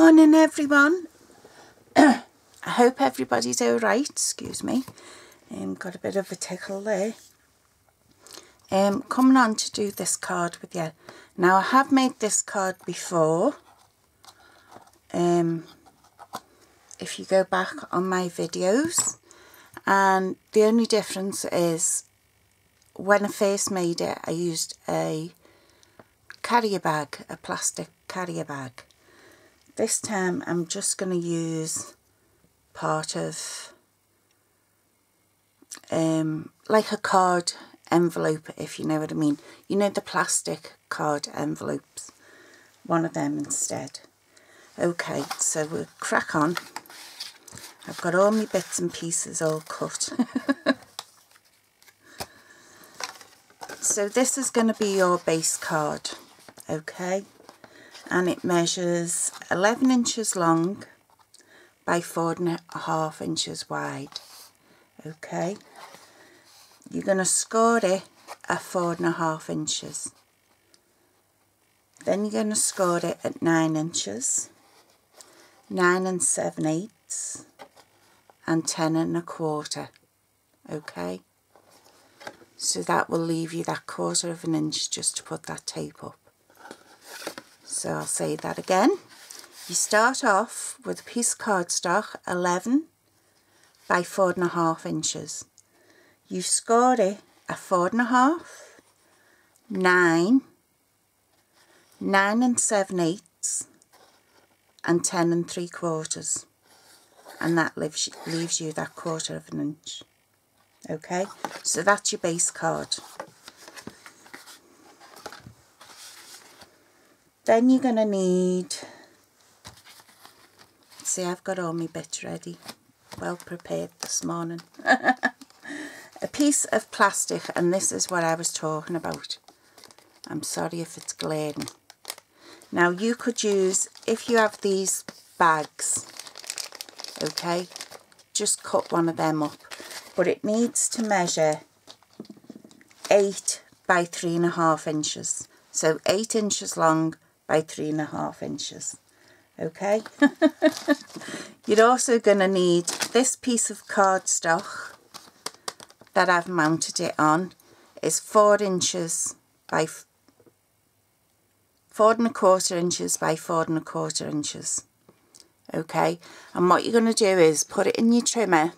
morning everyone. I hope everybody's alright. Excuse me, got a bit of a tickle there. Coming on to do this card with you. Now I have made this card before. If you go back on my videos, and the only difference is when I first made it I used a carrier bag, a plastic carrier bag. This time I'm just going to use part of like a card envelope, if you know what I mean. You know, the plastic card envelopes, one of them instead. Okay, so we'll crack on. I've got all my bits and pieces all cut. So this is going to be your base card, okay, and it measures 11 inches long by 4.5 inches wide. Okay, you're going to score it at 4.5 inches, then you're going to score it at 9 inches, 9 7/8 and 10 1/4. Okay, so that will leave you that 1/4 inch just to put that tape up. So I'll say that again. You start off with a piece of cardstock 11 by 4.5 inches. You score it at 4.5, 9, 9 7/8 and 10 3/4, and that leaves you that 1/4 inch. Okay, so that's your base card. Then you're going to need, see, I've got all my bits ready, well prepared this morning. A piece of plastic, and this is what I was talking about. I'm sorry if it's glaring. Now you could use, if you have these bags, okay, just cut one of them up, but it needs to measure 8 by 3.5 inches. So 8 inches long by 3.5 inches. Okay. You're also going to need this piece of cardstock that I've mounted it on. Is 4 inches by 4.25 inches by 4.25 inches. Okay, and what you're going to do is put it in your trimmer,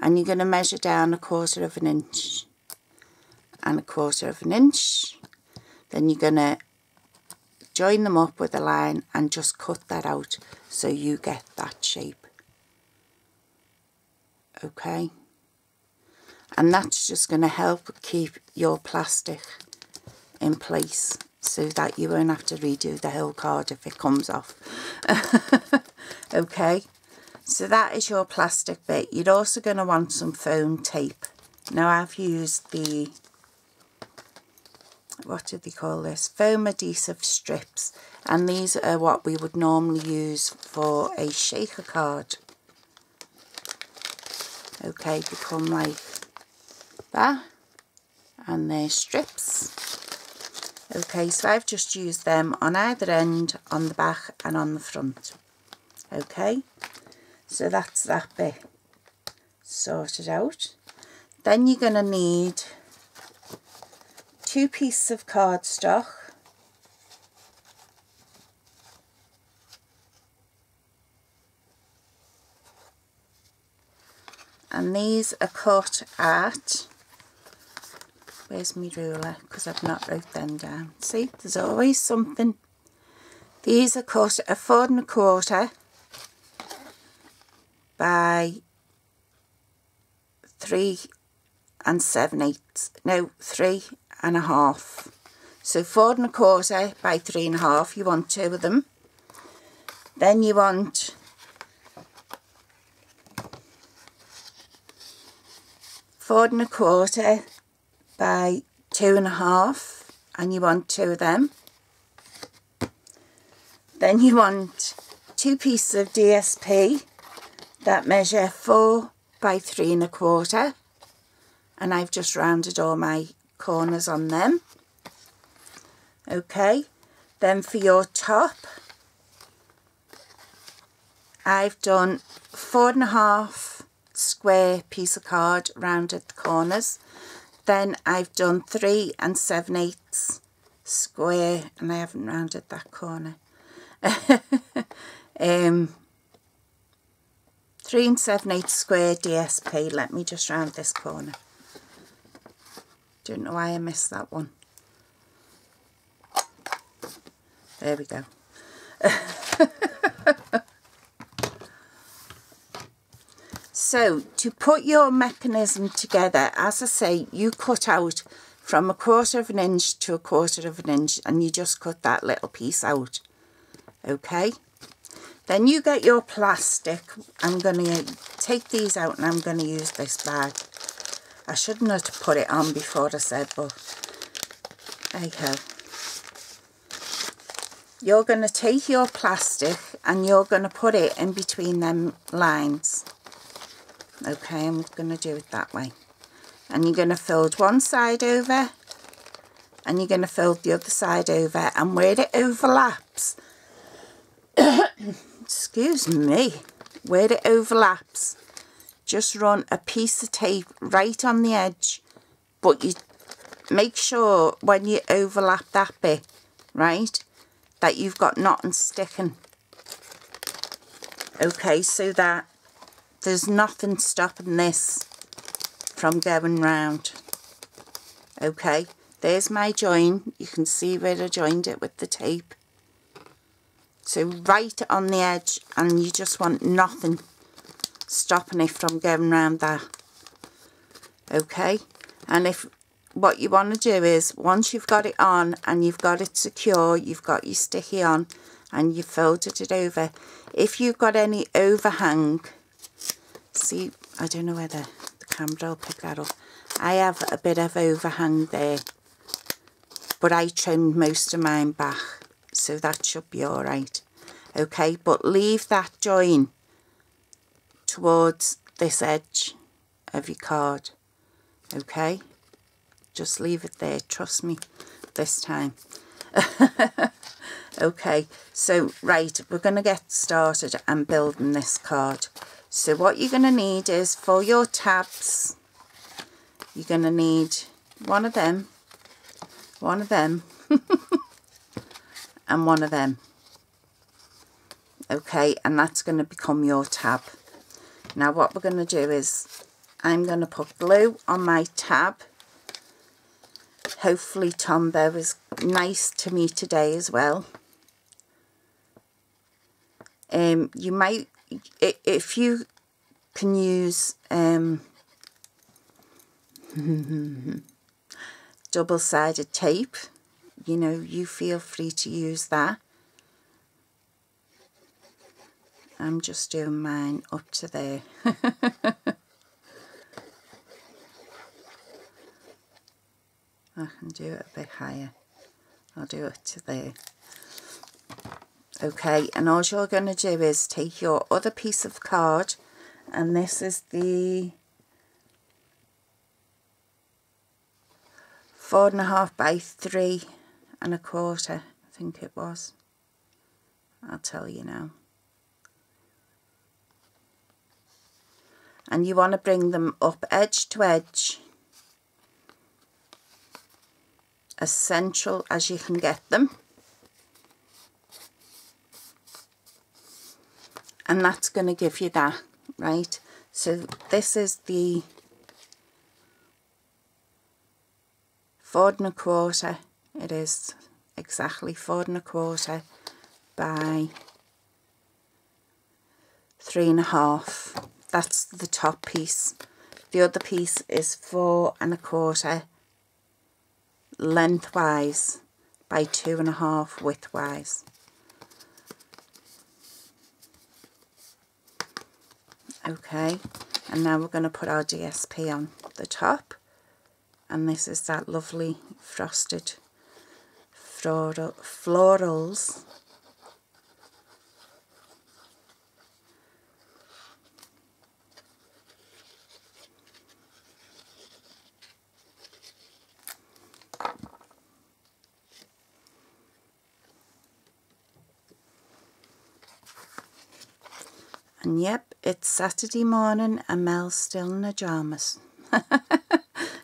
and you're going to measure down 1/4 inch and 1/4 inch. Then you're going to join them up with a line and just cut that out so you get that shape. Okay, and that's just going to help keep your plastic in place so that you won't have to redo the whole card if it comes off. Okay, so that is your plastic bit. You're also going to want some foam tape. Now I've used the, what do they call this, foam adhesive strips, and these are what we would normally use for a shaker card. Okay, they come like that, and they're strips. Okay, so I've just used them on either end, on the back and on the front. Okay, so that's that bit sorted out. Then you're going to need 2 pieces of cardstock, and these are cut at, where's my ruler, because I've not wrote them down. See, there's always something. These are cut at 4.25 by 3 7/8, no, 3.5. So 4.25 by 3.5, you want 2 of them. Then you want 4.25 by 2.5, and you want 2 of them. Then you want 2 pieces of DSP that measure 4 by 3.25, and I've just rounded all my corners on them. Okay, then for your top I've done 4.5 square piece of card rounded the corners. Then I've done 3 7/8 square, and I haven't rounded that corner. 3 7/8 square DSP. Let me just round this corner. Don't know why I missed that one. There we go. So to put your mechanism together, as I say, you cut out from 1/4 inch to 1/4 inch, and you just cut that little piece out. Okay, then you get your plastic. I'm going to take these out and I'm going to use this bag. I shouldn't have put it on before I said, but there you go. You're going to take your plastic and you're going to put it in between them lines. Okay, I'm going to do it that way. And you're going to fold one side over and you're going to fold the other side over, and where it overlaps, excuse me, where it overlaps, just run a piece of tape right on the edge, but you make sure when you overlap that bit, right, that you've got nothing sticking. Okay, so that there's nothing stopping this from going round. Okay, there's my join. You can see where I joined it with the tape. So right on the edge, and you just want nothing stopping it from going round that. Okay, and if what you want to do is, once you've got it on and you've got it secure, you've got your sticky on and you've folded it over, if you've got any overhang, see, I don't know whether the camera will pick that up, I have a bit of overhang there, but I trimmed most of mine back, so that should be alright. Okay, but leave that join towards this edge of your card. Okay, just leave it there, trust me this time. Okay, so right, we're going to get started and building this card. So what you're going to need is, for your tabs, you're going to need one of them, and one of them. Okay, and that's going to become your tab. Now what we're going to do is, I'm going to put glue on my tab. Hopefully Tombow is nice to me today as well. You might, if you can use double-sided tape, you know, you feel free to use that. I'm just doing mine up to there. I can do it a bit higher. I'll do it to there. Okay, and all you're going to do is take your other piece of card, and this is the 4.5 by 3.25, I think it was. I'll tell you now. And you want to bring them up edge to edge, as central as you can get them. And that's going to give you that, right? So this is the 4.25. It is exactly 4.25 by 3.5. That's the top piece. The other piece is 4.25 lengthwise by 2.5 widthwise. Okay, and now we're going to put our DSP on the top, and this is that lovely frosted florals. And yep, it's Saturday morning and Mel's still in her pyjamas.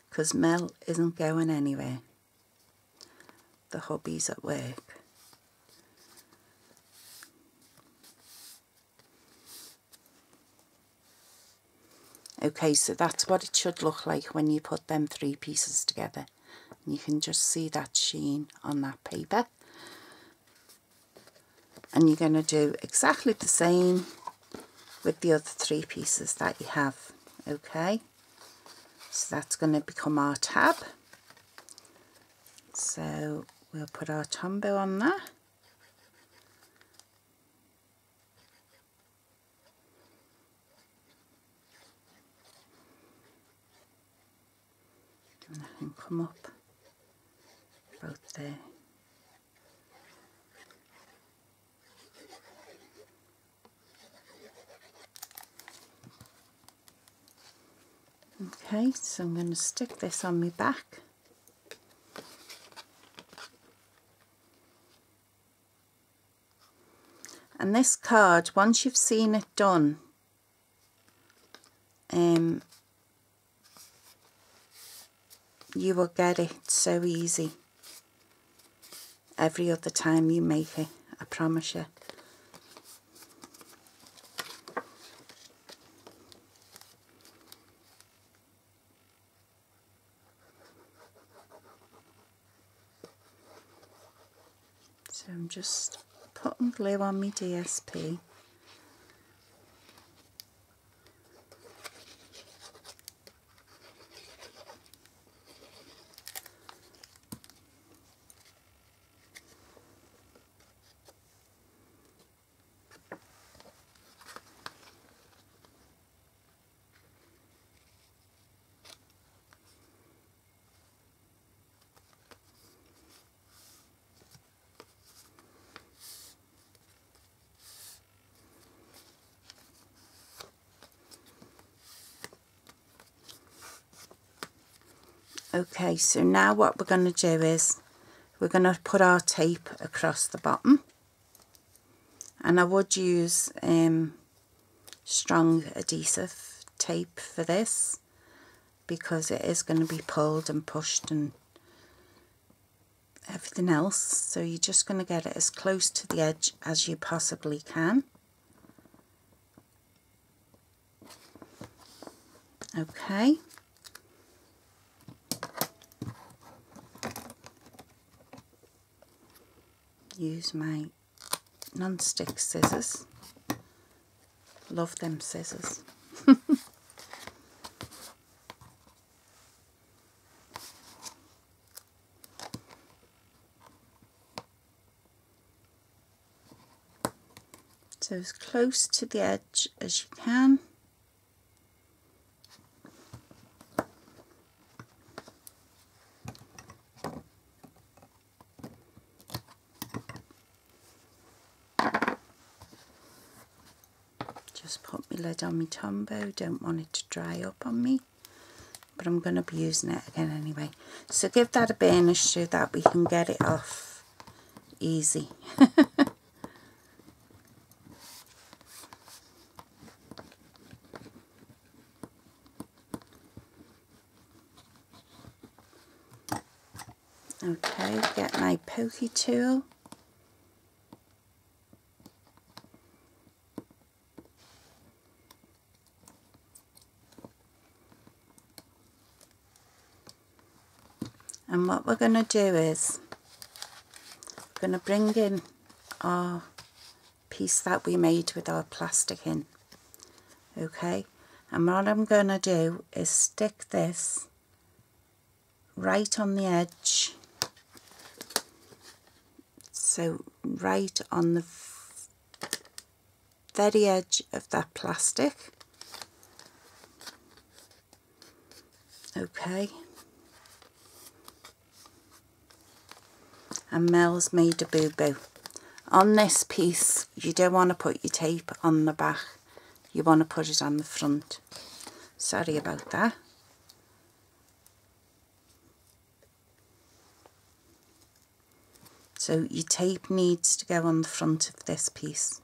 Because Mel isn't going anywhere. The hubby's at work. Okay, so that's what it should look like when you put them 3 pieces together. And you can just see that sheen on that paper. And you're going to do exactly the same with the other 3 pieces that you have. Okay, so that's going to become our tab. So we'll put our Tombow on there. And I can come up about there. Okay, so I'm going to stick this on my back. And this card, once you've seen it done, you will get it so easy every other time you make it, I promise you. So I'm just putting glue on my DSP. Okay, so now what we're going to do is we're going to put our tape across the bottom, and I would use strong adhesive tape for this because it is going to be pulled and pushed and everything else, so you're just going to get it as close to the edge as you possibly can. Okay. Use my non-stick scissors. Love them scissors. So as close to the edge as you can. Just put my lid on my Tombow, don't want it to dry up on me, but I'm going to be using it again anyway. So give that a burnish so that we can get it off easy. Okay, get my pokey tool. And what we're going to do is we're going to bring in our piece that we made with our plastic in. Okay, and what I'm going to do is stick this right on the edge. So right on the very edge of that plastic. Okay. And Mel's made a boo-boo. On this piece, you don't want to put your tape on the back. You want to put it on the front. Sorry about that. So your tape needs to go on the front of this piece.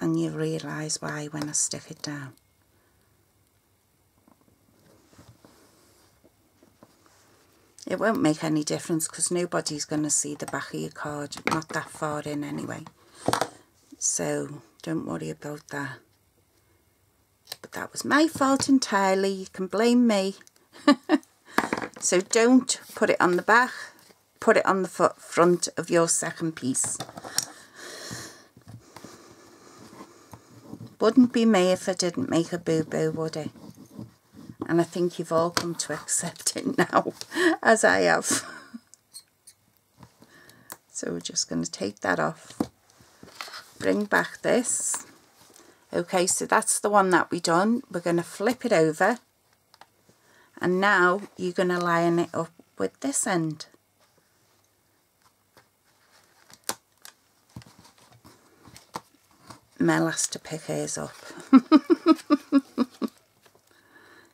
and you'll realise why when I stick it down. It won't make any difference because nobody's going to see the back of your card, not that far in anyway. So don't worry about that. But that was my fault entirely, you can blame me. So don't put it on the back, put it on the front of your second piece. Wouldn't be me if I didn't make a boo-boo, would it? And I think you've all come to accept it now, as I have. So we're just going to take that off. Bring back this. Okay, so that's the one that we done. We're going to flip it over. And now you're going to line it up with this end. Mel has to pick hers up.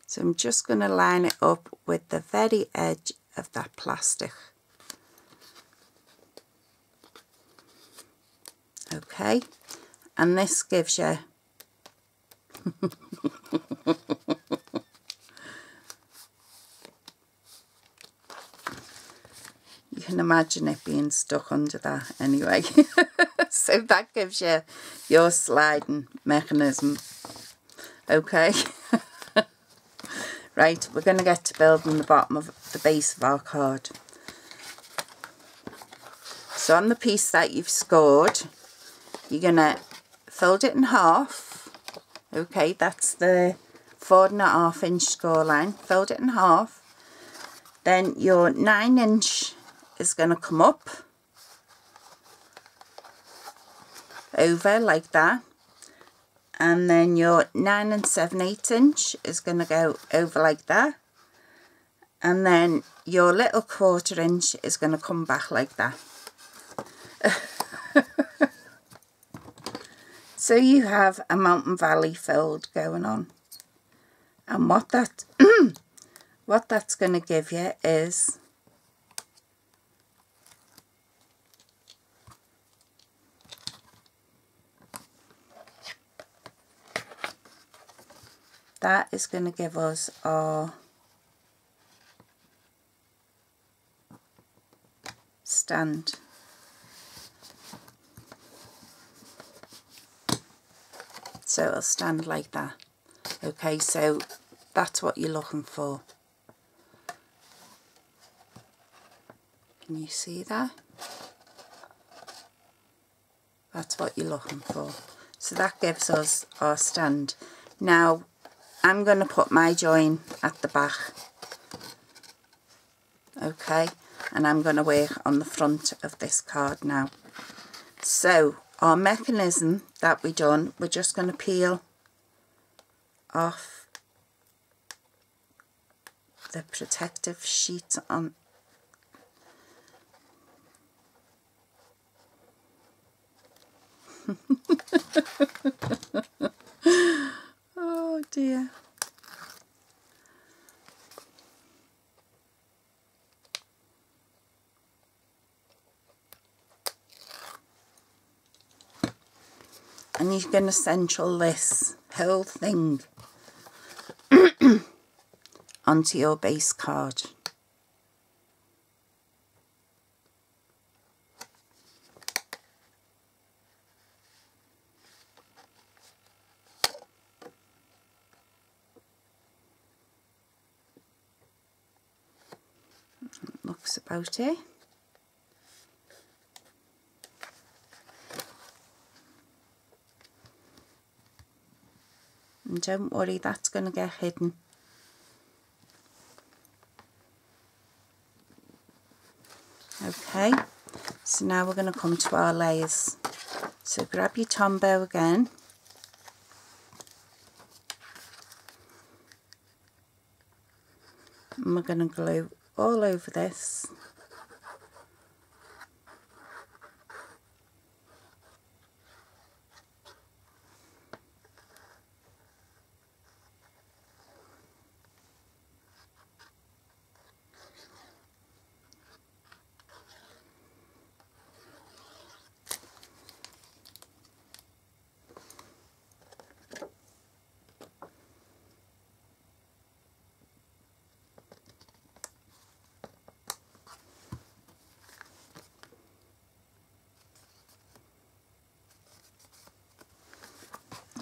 So I'm just going to line it up with the very edge of that plastic. Okay, and this gives you you can imagine it being stuck under that anyway. So that gives you your sliding mechanism. Okay. Right, we're going to get to building the bottom of the base of our card. So on the piece that you've scored, you're going to fold it in half. Okay, that's the 4.5 inch score line. Fold it in half. Then your 9 inch is going to come up over like that. And then your 9 7/8 inch is going to go over like that. And then your little 1/4 inch is going to come back like that. So you have a mountain valley fold going on. And what that's going to give you is that is going to give us our stand. So it'll stand like that. Okay, so that's what you're looking for. Can you see that? That's what you're looking for. So that gives us our stand. Now, I'm going to put my join at the back. Okay, and I'm going to work on the front of this card now. So our mechanism that we done, we're just going to peel off the protective sheet on. Oh dear. And you're going to central this whole thing onto your base card. Looks about it. And don't worry, that's going to get hidden. Okay, so now we're going to come to our layers. So grab your Tombow again. And we're going to glue all over this.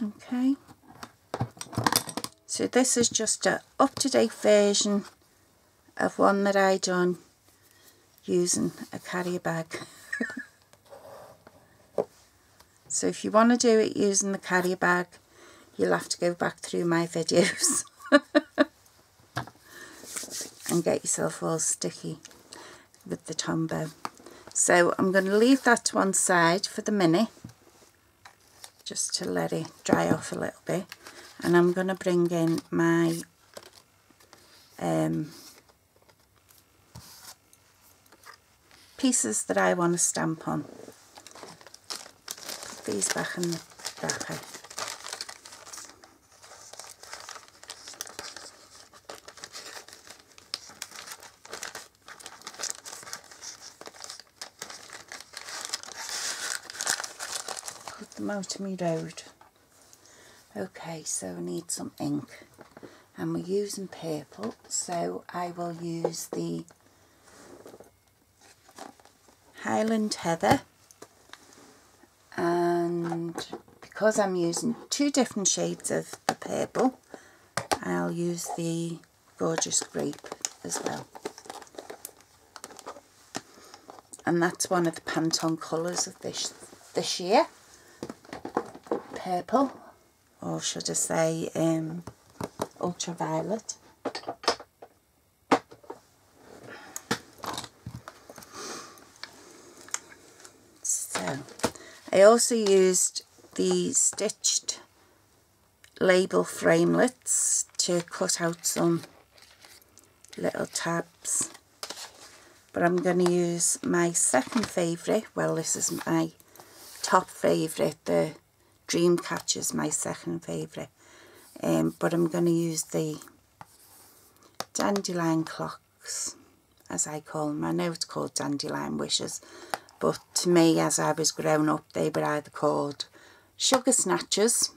Okay, so this is just an up-to-date version of one that I done using a carrier bag. So if you want to do it using the carrier bag, you'll have to go back through my videos and get yourself all sticky with the Tombow. So I'm going to leave that to one side for the minute, just to let it dry off a little bit, and I'm going to bring in my pieces that I want to stamp on. Put these back in the wrapper. Put them out of my road. Okay, so I need some ink, and we're using purple, so I will use the Highland Heather, and because I'm using two different shades of the purple, I'll use the Gorgeous Grape as well. And that's one of the Pantone colours of this year, purple, or should I say ultraviolet. So I also used the stitched label framelits to cut out some little tabs, but I'm going to use my second favourite. Well, this is my top favourite. The Dreamcatcher is my second favourite, but I'm going to use the dandelion clocks, as I call them. I know it's called dandelion wishes, but to me, as I was growing up, they were either called sugar snatchers,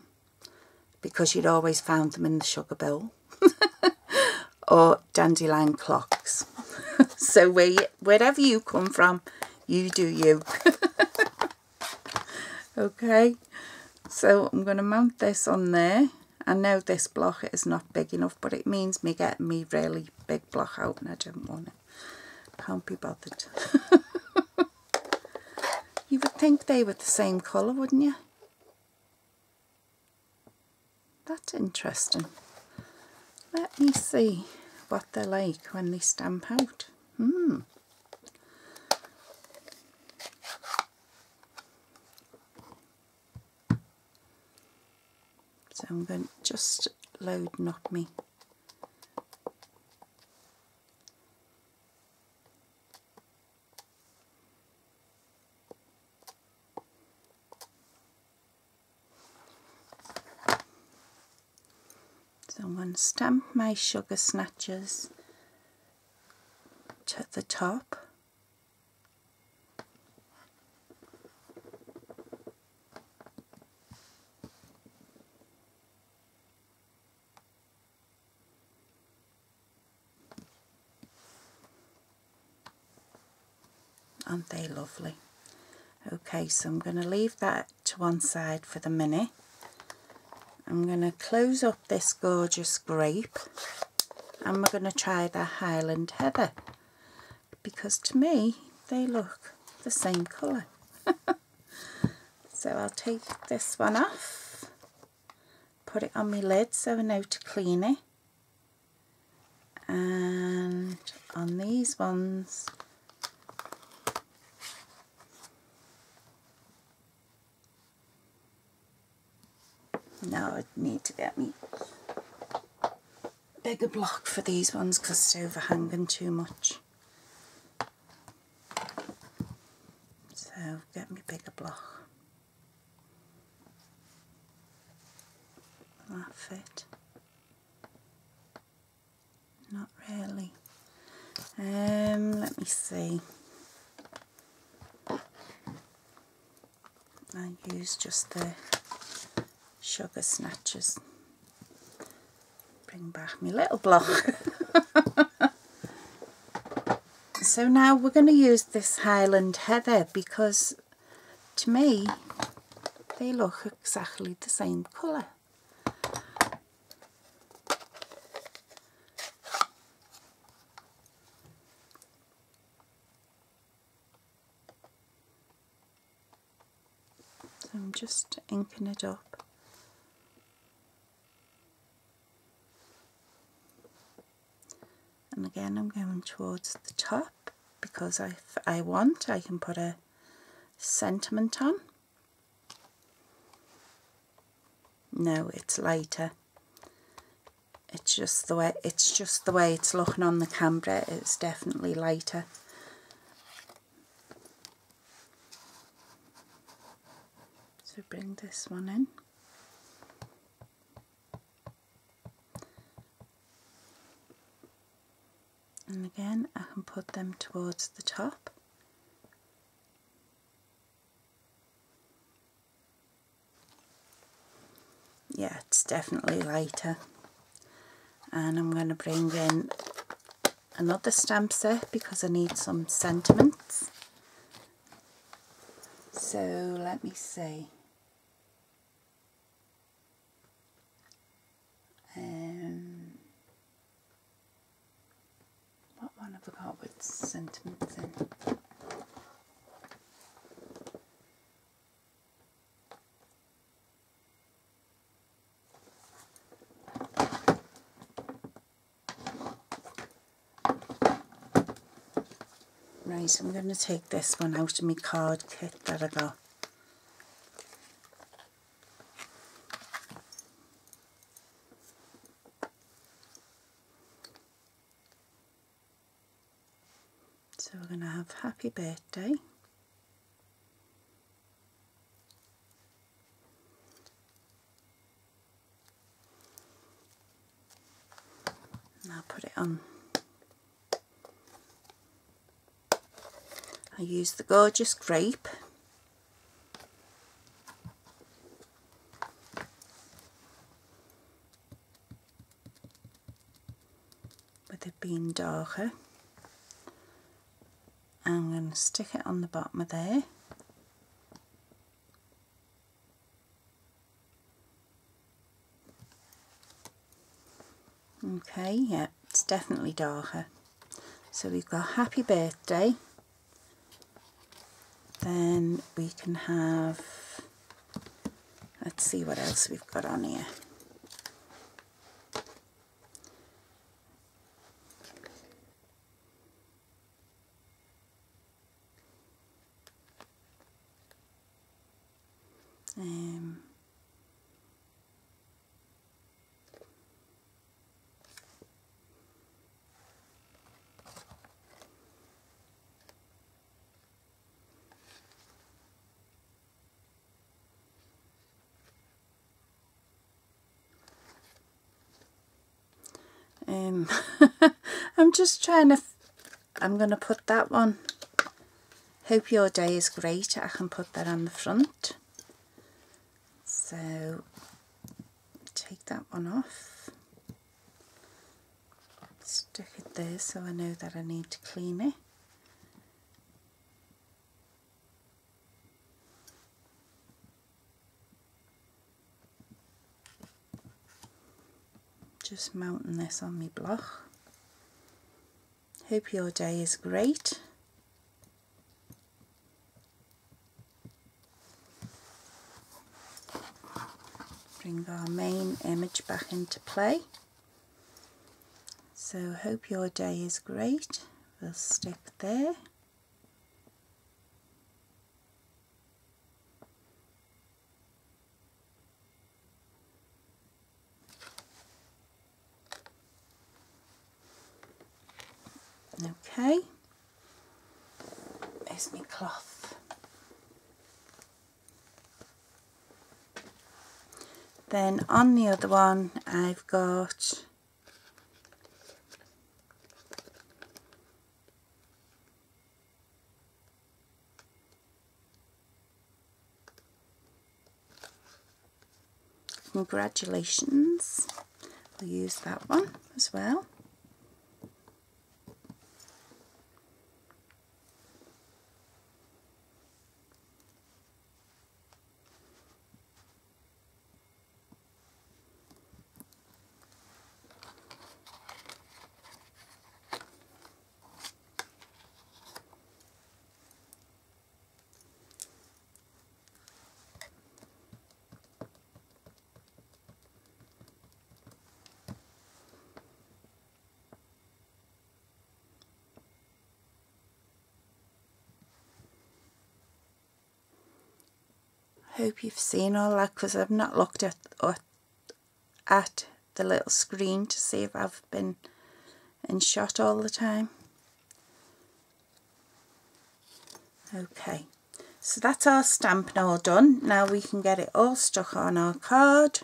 because you'd always found them in the sugar bowl, or dandelion clocks. So wherever you come from, you do you. Okay, so I'm going to mount this on there. I know this block is not big enough, but it means me getting me really big block out, and I don't want it. Can't be bothered. You would think they were the same colour, wouldn't you? That's interesting. Let me see what they're like when they stamp out. So I'm going to just loading up me. So I'm going to stamp my sugar snatchers to the top. Aren't they lovely? Okay, so I'm going to leave that to one side for the minute. I'm going to close up this Gorgeous Grape, and we're going to try the Highland Heather, because to me they look the same colour. So I'll take this one off, put it on my lid so I know to clean it, and on these ones now I need to get me bigger block for these ones because it's overhanging too much. So get me bigger block. Will that fit? Not really. Let me see. I use just the sugar snatchers. Bring back my little block. So now we're going to use this Highland Heather, because to me they look exactly the same colour. So I'm just inking it up. And again I'm going towards the top because if I want I can put a sentiment on. No, it's lighter. It's just the way it's looking on the camera. It's definitely lighter. So bring this one in. And again I can put them towards the top. Yeah, it's definitely lighter. And I'm going to bring in another stamp set because I need some sentiments. So let me see. What one have I got with sentiments in? Right, I'm going to take this one out of my card kit that I got. So we're going to have happy birthday. And I'll put it on. I use the gorgeous grape. With it being darker. I'm going to stick it on the bottom of there. Okay, yeah, it's definitely darker. So we've got happy birthday. Then we can have, let's see what else we've got on here. I'm just trying to, I'm going to put that one, hope your day is great. I can put that on the front. So take that one off, stick it there so I know that I need to clean it. Just mounting this on my block. Hope your day is great. Bring our main image back into play. So hope your day is great. We'll stick there. Okay, there's my cloth. Then on the other one I've got congratulations. We'll use that one as well. Hope you've seen all that, because I've not looked at the little screen to see if I've been in shot all the time. Okay, so that's our stamping all done. Now we can get it all stuck on our card.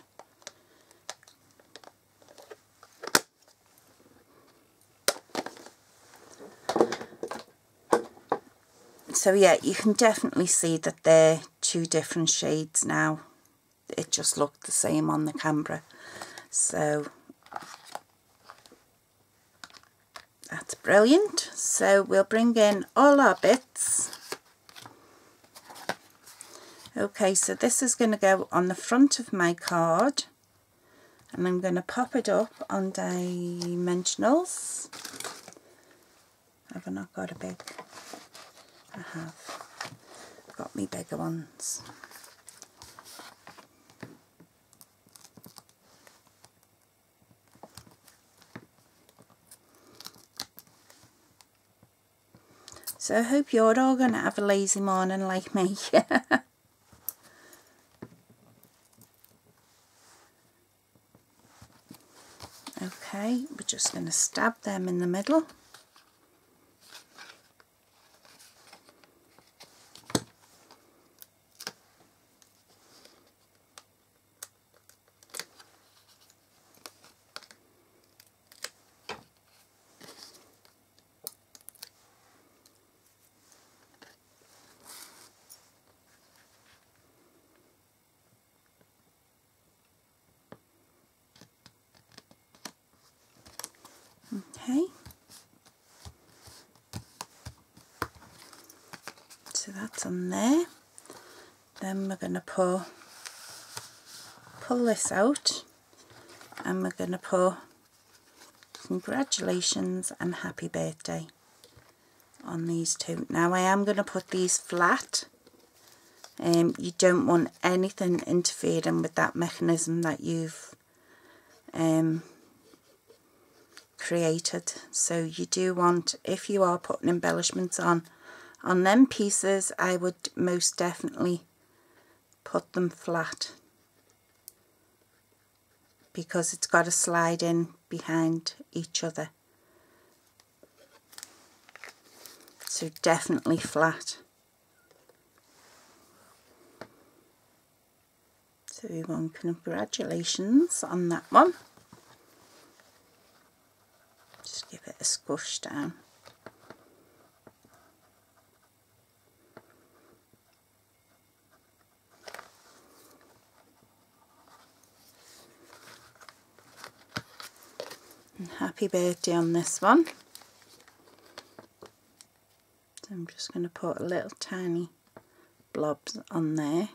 So yeah, you can definitely see that they're two different shades now. It just looked the same on the camera. So that's brilliant. So we'll bring in all our bits. Okay, so this is going to go on the front of my card, and I'm going to pop it up on dimensionals. Have I not got a big? I have got me bigger ones. So I hope you're all going to have a lazy morning like me. Okay, we're just going to stab them in the middle. Okay, so that's on there. Then we're going to pull this out, and we're going to put congratulations and happy birthday on these two. Now I am going to put these flat. You don't want anything interfering with that mechanism that you've created. So you do want, if you are putting embellishments on them pieces, I would most definitely put them flat, because it's got to slide in behind each other. So definitely flat. So we want congratulations on that one. Just give it a squish down. And happy birthday on this one. So I'm just going to put a little tiny blobs on there.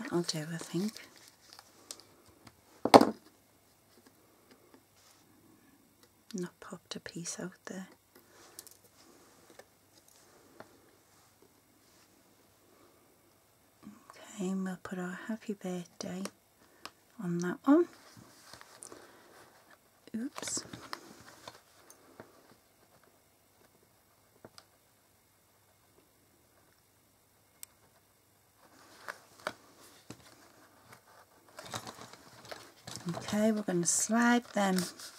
That'll do, I think. Not popped a piece out there. Okay, and we'll put our happy birthday on that one. Oops. Okay, we're going to slide them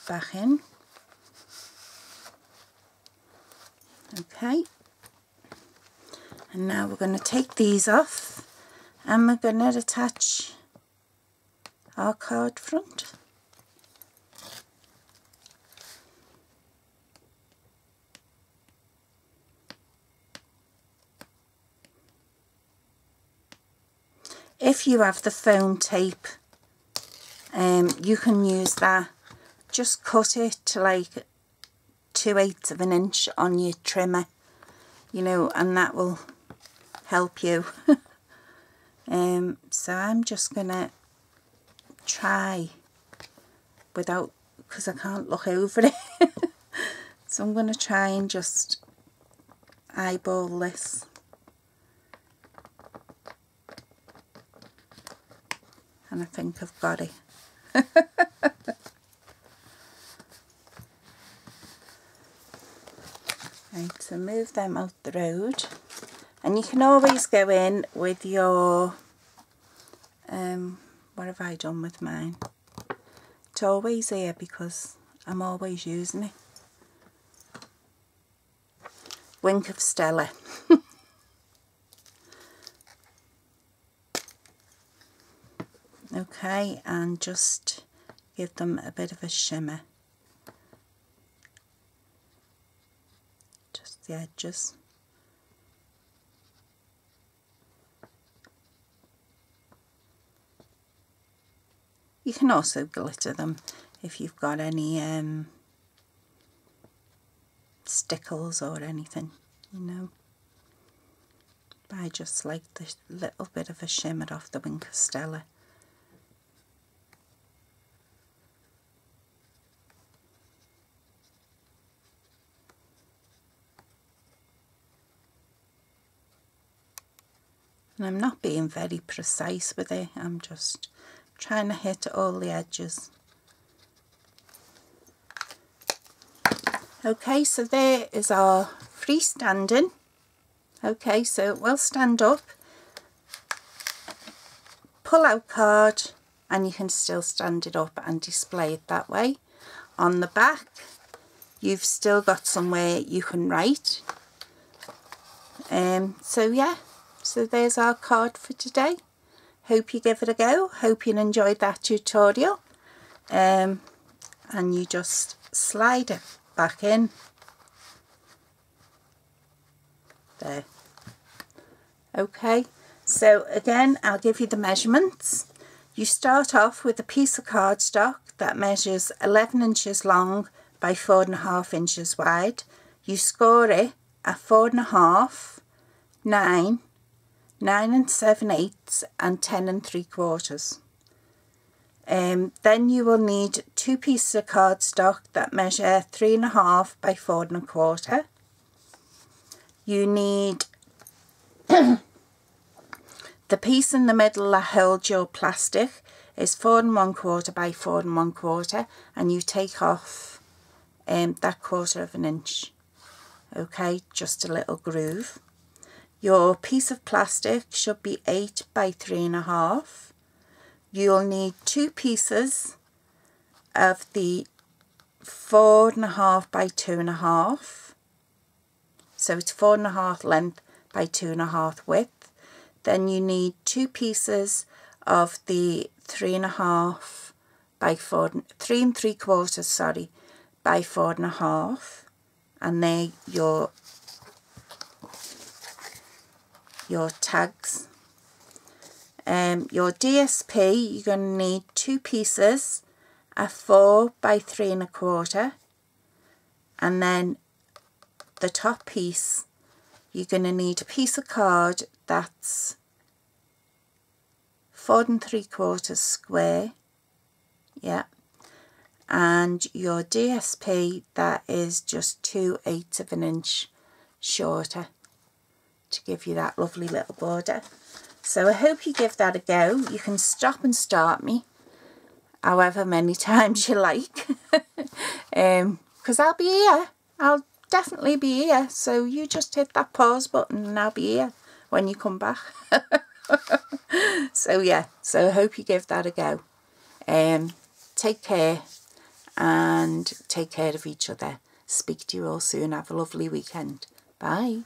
back in. Okay, and now we're going to take these off, and we're going to attach our card front. If you have the foam tape, you can use that. Just cut it to like 2/8 of an inch on your trimmer, you know, and that will help you. So I'm just gonna try without, because I can't look over it. So I'm going to try and just eyeball this. And I think I've got it. Right, so move them out the road. And you can always go in with your, what have I done with mine? It's always here because I'm always using it. Wink of Stella. Okay, and just give them a bit of a shimmer. Just the edges. You can also glitter them if you've got any stickles or anything, you know. But I just like the little bit of a shimmer off the Wink of Stella. And I'm not being very precise with it, I'm just trying to hit all the edges. Okay, so there is our freestanding. Okay, so it will stand up, pull out card, and you can still stand it up and display it that way. On the back, you've still got somewhere you can write. So yeah, so there's our card for today. Hope you give it a go. Hope you enjoyed that tutorial. And you just slide it back in. There. Okay, so again, I'll give you the measurements. You start off with a piece of cardstock that measures 11 inches long by 4.5 inches wide. You score it at 4.5, 9, 9 7/8 and 10 3/4. Then you will need 2 pieces of cardstock that measure 3.5 by 4.25. You need the piece in the middle that holds your plastic is 4.25 by 4.25, and you take off that 1/4 inch. Okay, just a little groove. Your piece of plastic should be 8 by 3.5. You'll need 2 pieces of the 4.5 by 2.5. So it's 4.5 length by 2.5 width. Then you need 2 pieces of the 3.5 by 3 3/4, sorry, by 4.5, and they're your tags. Your DSP, you're going to need 2 pieces of 4 by 3.25, and then the top piece, you're going to need a piece of card that's 4 3/4 square, yeah, and your DSP that is just 2/8 of an inch shorter to give you that lovely little border. So I hope you give that a go. You can stop and start me however many times you like, because I'll be here. I'll definitely be here, so you just hit that pause button and I'll be here when you come back. So yeah, so I hope you give that a go. Take care, and take care of each other. Speak to you all soon. Have a lovely weekend. Bye.